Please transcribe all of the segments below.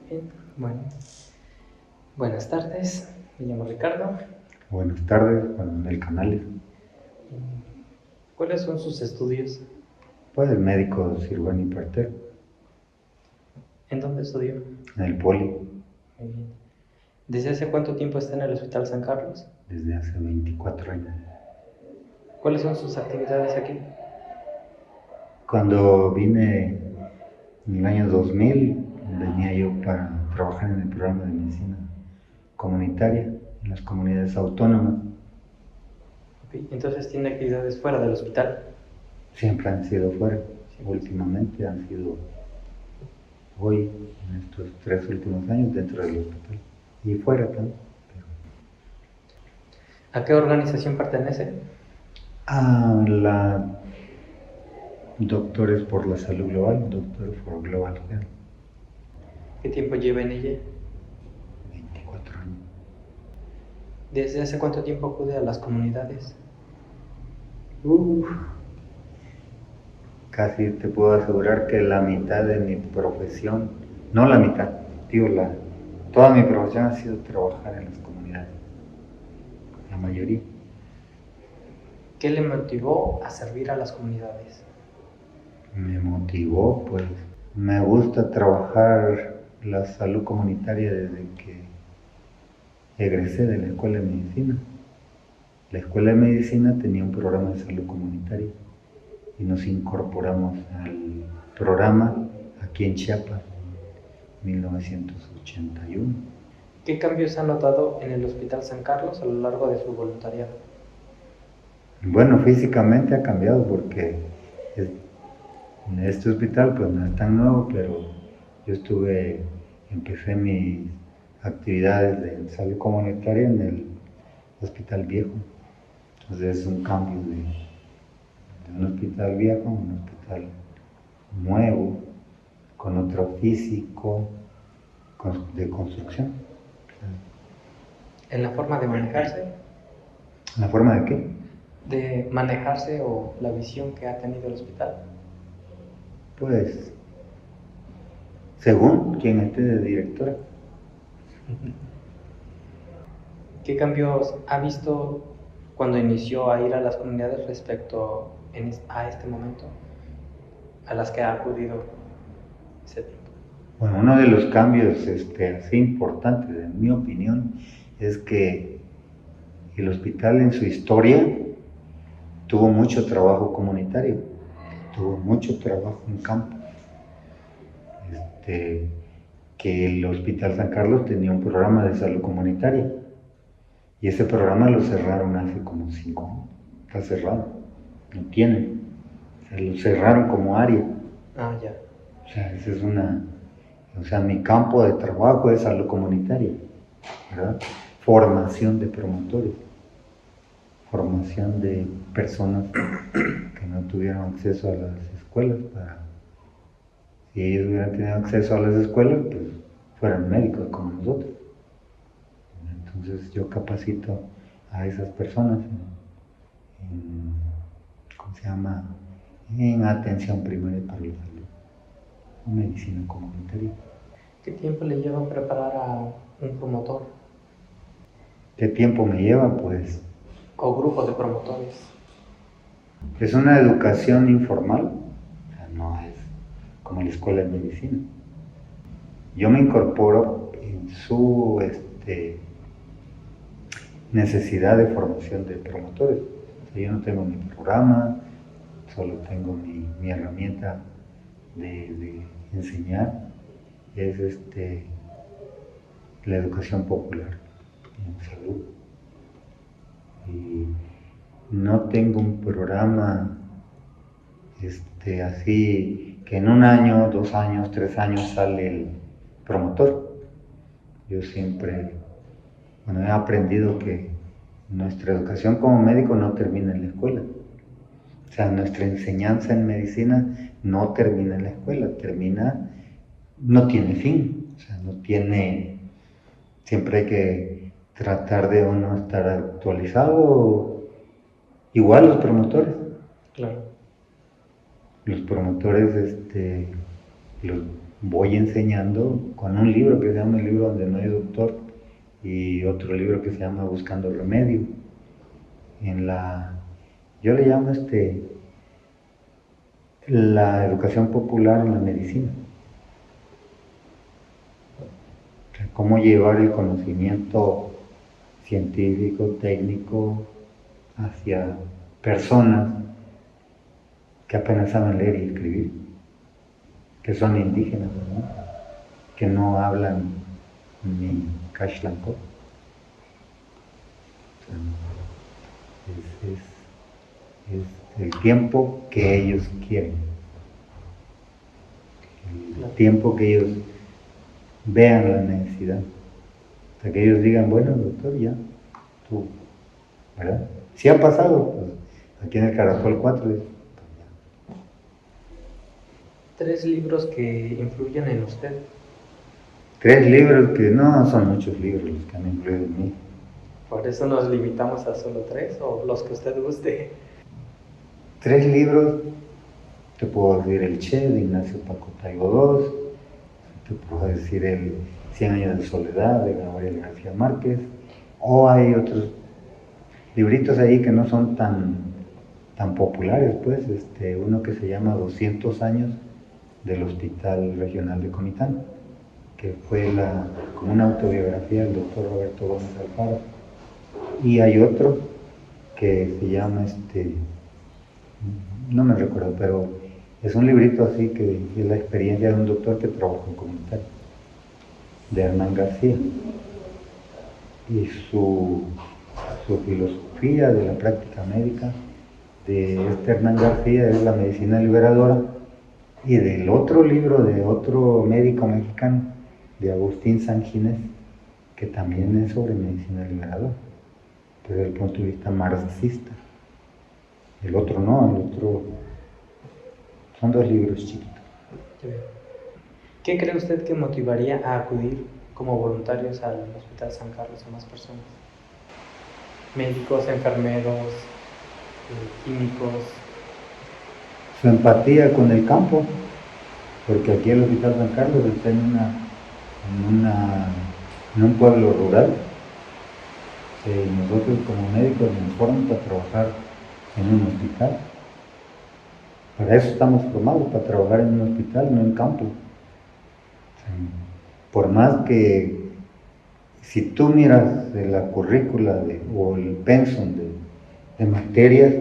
Bien, bueno, buenas tardes, me llamo Ricardo. Buenas tardes, Juan Manuel Canales. ¿Cuáles son sus estudios? Pues el médico cirujano y partero ¿En dónde estudió? en el Poli Muy bien. ¿Desde hace cuánto tiempo está en el Hospital San Carlos? desde hace 24 años. ¿Cuáles son sus actividades aquí? Cuando vine en el año 2000, venía yo para trabajar en el programa de medicina comunitaria en las comunidades autónomas. Okay. Entonces tiene actividades fuera del hospital. Siempre han sido fuera, últimamente han sido hoy, en estos 3 últimos años, dentro del hospital y fuera también. ¿A qué organización pertenece? A la Doctores por la Salud Global, Doctors for Global Health. ¿Qué tiempo lleva en ella? 24 años. ¿Desde hace cuánto tiempo acude a las comunidades? Casi te puedo asegurar que la mitad de mi profesión, no la mitad, digo toda mi profesión ha sido trabajar en las comunidades, la mayoría. ¿Qué le motivó a servir a las comunidades? Me motivó, pues, me gusta trabajar la salud comunitaria desde que egresé de la Escuela de Medicina. La Escuela de Medicina tenía un programa de salud comunitaria y nos incorporamos al programa aquí en Chiapas, 1981. ¿Qué cambios ha notado en el Hospital San Carlos a lo largo de su voluntariado? Bueno, físicamente ha cambiado porque en este hospital pues no es tan nuevo, pero yo empecé mis actividades de salud comunitaria en el hospital viejo. Entonces es un cambio de un hospital viejo a un hospital nuevo, con otro físico, de construcción. ¿En la forma de manejarse? ¿La forma de qué? De manejarse o la visión que ha tenido el hospital. Pues, según quien esté de directora. ¿Qué cambios ha visto cuando inició a ir a las comunidades respecto a este momento, a las que ha acudido ese tiempo? Bueno, uno de los cambios así importantes, en mi opinión, es que el hospital en su historia tuvo mucho trabajo comunitario, tuvo mucho trabajo en campo. Que el Hospital San Carlos tenía un programa de salud comunitaria y ese programa lo cerraron hace como 5 años. Está cerrado, no tiene. O sea, lo cerraron como área. Ah, ya. O sea, esa es mi campo de trabajo es salud comunitaria, ¿verdad? Formación de promotores, formación de personas que no tuvieron acceso a las escuelas si ellos hubieran tenido acceso a las escuelas, pues fueran médicos como nosotros. Entonces yo capacito a esas personas en atención primaria para la salud, en medicina comunitaria. ¿Qué tiempo le lleva a preparar a un promotor? ¿Qué tiempo me lleva? Pues O grupo de promotores. es una educación informal, o sea, no es como la escuela de medicina. Yo me incorporo en su necesidad de formación de promotores. O sea, yo no tengo mi programa, solo tengo mi herramienta de enseñar, es la educación popular en salud. Y no tengo un programa así que en 1 año, 2 años, 3 años sale el promotor. Yo siempre, he aprendido que nuestra educación como médico no termina en la escuela. O sea, nuestra enseñanza en medicina no termina en la escuela, no tiene fin. O sea, siempre hay que tratar de uno estar actualizado. Igual los promotores. Claro. Los promotores, voy enseñando con un libro que se llama El libro donde no hay doctor y otro libro que se llama Buscando Remedio. Yo le llamo la educación popular en la medicina. O sea, cómo llevar el conocimiento científico, técnico, hacia personas que apenas saben leer y escribir, que son indígenas, ¿no? Que no hablan ni Kashlanko. O sea, es el tiempo que ellos quieren, el tiempo que ellos vean la necesidad, hasta que ellos digan, bueno, doctor, ya, tú, ¿verdad? Si ha pasado, pues aquí en el Caracol 4, 3 libros que influyen en usted. 3 libros que no son muchos libros los que han influido en mí. Por eso nos limitamos a solo 3 o los que usted guste. 3 libros, te puedo decir el Che de Ignacio Pacotaibo II, te puedo decir el 100 años de soledad de Gabriel García Márquez, o hay otros libritos ahí que no son tan populares, pues, uno que se llama 200 años del Hospital Regional de Comitán, que fue como una autobiografía del doctor Roberto Gómez Alfaro. Y hay otro que se llama, no me recuerdo, pero es un librito así que es la experiencia de un doctor que trabaja en comunitario, de Hernán García. Y su filosofía de la práctica médica de Hernán García es la medicina liberadora, y del otro libro de otro médico mexicano, de Agustín Sanginés, que también es sobre medicina liberadora, pero desde el punto de vista marxista. El otro no, el otro son 2 libros chiquitos. ¿Qué cree usted que motivaría a acudir como voluntarios al Hospital San Carlos a más personas? Médicos, enfermeros, químicos. Su empatía con el campo, porque aquí el Hospital San Carlos está en un pueblo rural. Nosotros como médicos nos formamos para trabajar en un hospital. Para eso estamos formados, para trabajar en un hospital, no en campo. Por más que, si tú miras de la currícula o el pensum de materias,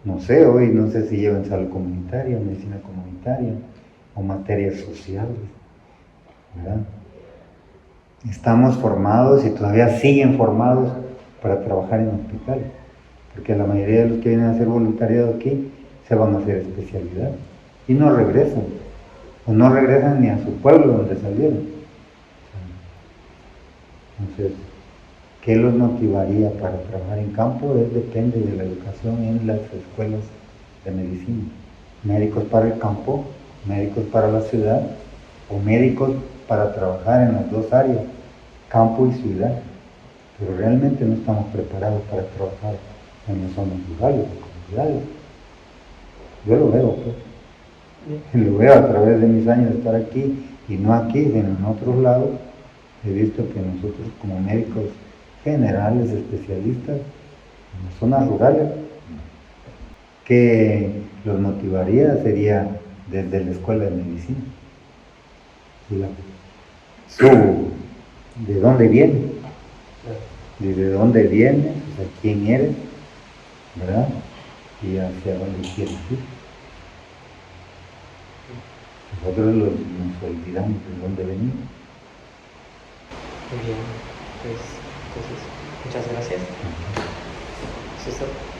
no sé, hoy no sé si llevan salud comunitaria, medicina comunitaria o materias sociales, ¿verdad? Estamos formados y todavía siguen formados para trabajar en hospitales, porque la mayoría de los que vienen a hacer voluntariado aquí se van a hacer especialidad y no regresan, o no regresan ni a su pueblo donde salieron. Entonces, ¿qué los motivaría para trabajar en campo? Depende de la educación en las escuelas de medicina. Médicos para el campo, médicos para la ciudad, o médicos para trabajar en las 2 áreas, campo y ciudad. Pero realmente no estamos preparados para trabajar en las zonas rurales, en comunidades. Yo lo veo, pues. Lo veo a través de mis años de estar aquí, y no aquí, sino en otros lados. He visto que nosotros como médicos generales, especialistas, en las zonas rurales, que los motivaría sería desde la escuela de medicina. ¿De dónde viene? ¿De dónde vienes? O sea, ¿quién eres? ¿Verdad? Y hacia dónde quieres ir. Nosotros nos olvidamos de dónde venimos. Muy bien, pues entonces, muchas gracias. Eso es todo.